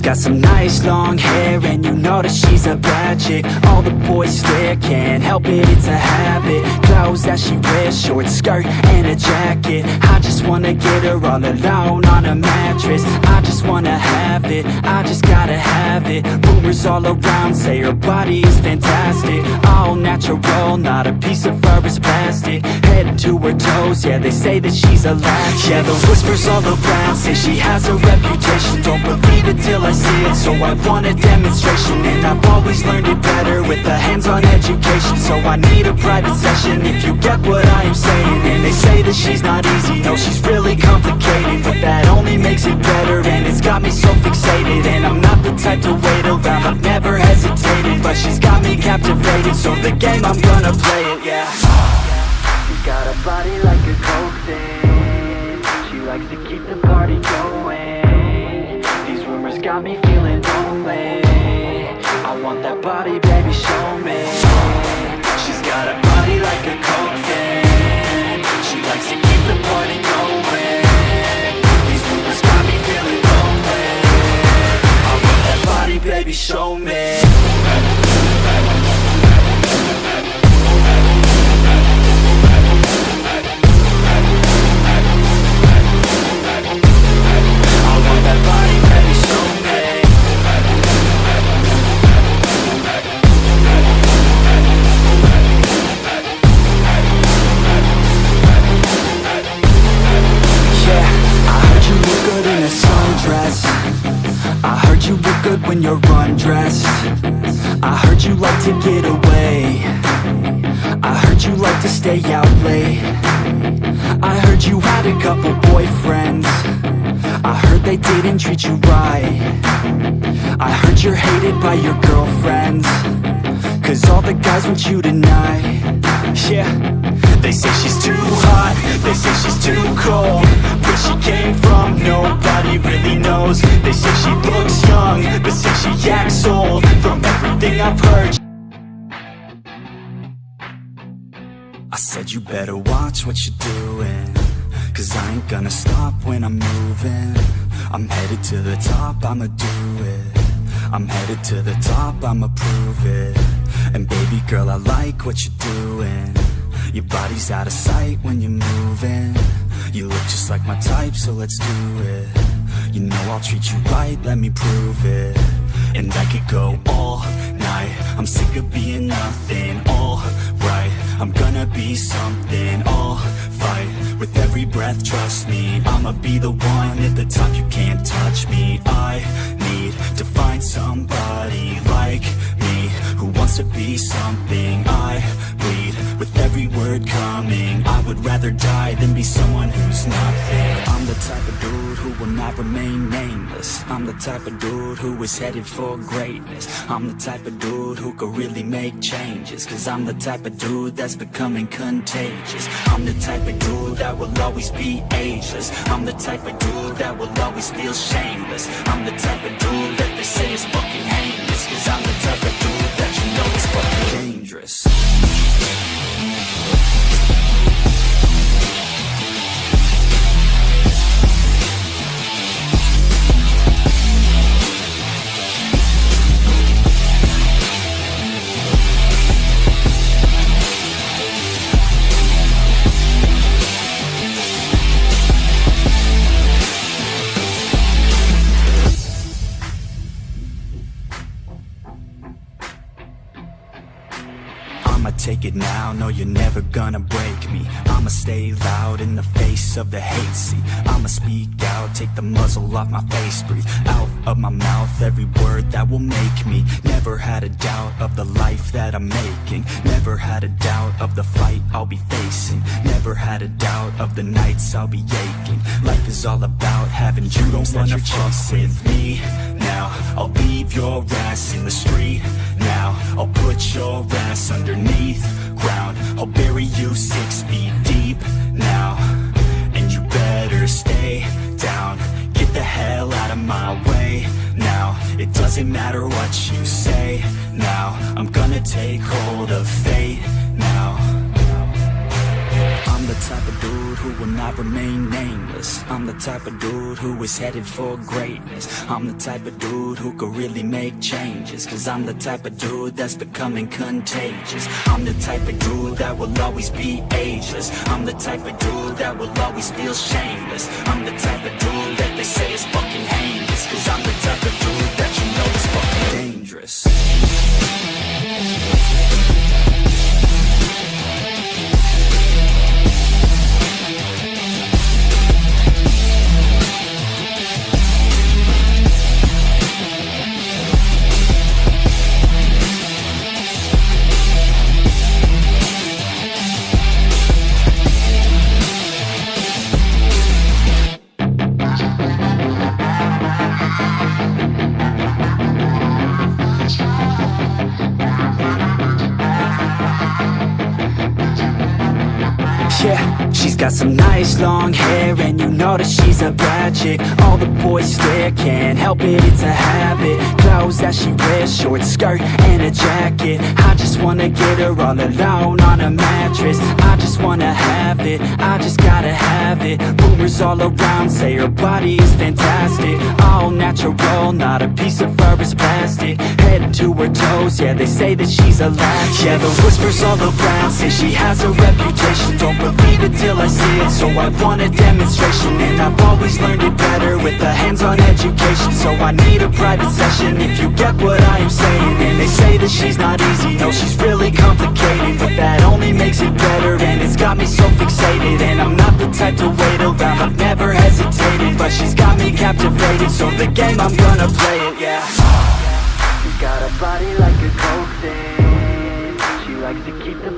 She's got some nice long hair, and you know that she's a bad chick. All the boys stare, can't help it, it's a habit. Clothes that she wears, short skirt and a jacket. I just wanna get her all alone on a mattress. I just wanna have it, I just gotta have it. Rumors all around say her body is fantastic. All natural, not a piece of fur is plastic. Head to her toes, yeah, they say that she's a latch. Yeah, the whispers all around say she has a reputation. Don't believe it till I see it, so I want a demonstration. And I've always learned it better with a hands-on education. So I need a private session if you get what I am saying. And they say that she's not easy, no, she's really complicated. But that only makes it better, and it's got me so fixated. And I'm not the type to wait around, I've never hesitated. But she's got me captivated, so the game, I'm gonna play it, yeah. She's got a body like a coke thing. She likes to keep the party going. These rumors got me feeling lonely. I want that body, baby, show me. She's got a body like a coke thing. She likes to keep the party going. These rumors got me feeling lonely. I want that body, baby, show me. When you're undressed, I heard you like to get away. I heard you like to stay out late. I heard you had a couple boyfriends. I heard they didn't treat you right. I heard you're hated by your girlfriends, 'cause all the guys want you tonight. Yeah, they say she's too hot, they say she's too cold. Where she came from, nobody really knows. They say she looks young, but say she acts old. From everything I've heard, I said you better watch what you're doing, 'cause I ain't gonna stop when I'm moving. I'm headed to the top, I'ma do it. I'm headed to the top, I'ma prove it. And baby girl, I like what you're doing. Your body's out of sight when you're moving. You look just like my type, so let's do it. You know I'll treat you right, let me prove it. And I could go all night, I'm sick of being nothing. All right, I'm gonna be something. I'll fight with every breath, trust me. I'ma be the one at the top, you can't touch me. I need to find somebody like me, who wants to be something. I bleed with every word coming. I would rather die than be someone who's nothing. I'm the type of dude who will not remain nameless. I'm the type of dude who is headed for greatness. I'm the type of dude who could really make changes, 'cause I'm the type of dude that's becoming contagious. I'm the type of dude that will always be ageless. I'm the type of dude that will always feel shameless. I'm the type of dude that they say is fucking heinous, 'cause I'm the type of dude that you know is fucking dangerous. Take it now, no, you're never gonna break me. I'ma stay loud in the face of the hate. See, I'ma speak out, take the muzzle off my face. Breathe out of my mouth every word that will make me. Never had a doubt of the life that I'm making. Never had a doubt of the fight I'll be facing. Never had a doubt of the nights I'll be aching. Life is all about having dreams that you're chasing. With me now, I'll leave your ass in the street. Now, I'll put your ass underneath ground. I'll bury you 6 feet deep now, and you better stay down. Get the hell out of my way now. It doesn't matter what you say now. I'm gonna take hold of fate now. I'm the type of dude who will not I remain nameless. I'm the type of dude who is headed for greatness. I'm the type of dude who could really make changes, cause I'm the type of dude that's becoming contagious. I'm the type of dude that will always be ageless. I'm the type of dude that will always feel shameless. I'm the type of dude that they say is fucking heinous, cause I'm the type of dude that you know is fucking dangerous. Yeah, she's got some nice long hair, and you know that she's a bad chick. All the boys stare, can't help it, it's a habit. Clothes that she wears, short skirt and a jacket. I just wanna get her all alone on a mattress. I just wanna have it, I just gotta have it. Rumors all around say her body is fantastic. All natural, not a piece of fur is plastic. Head to her toes, yeah, they say that she's a latch. Yeah, the whispers all around say she has a reputation. Don't believe it till I see it, so I want a demonstration. And I've always learned it better with a hands-on education. So I need a private session, if you get what I am saying. And they say that she's not easy, no, she's really complicated, but that only makes it better, and it's got me so fixated. And I'm not the type to wait around, I've never hesitated, but she's got me captivated, so the game, I'm gonna play it, yeah. She got a body like a coke thing. She likes to keep the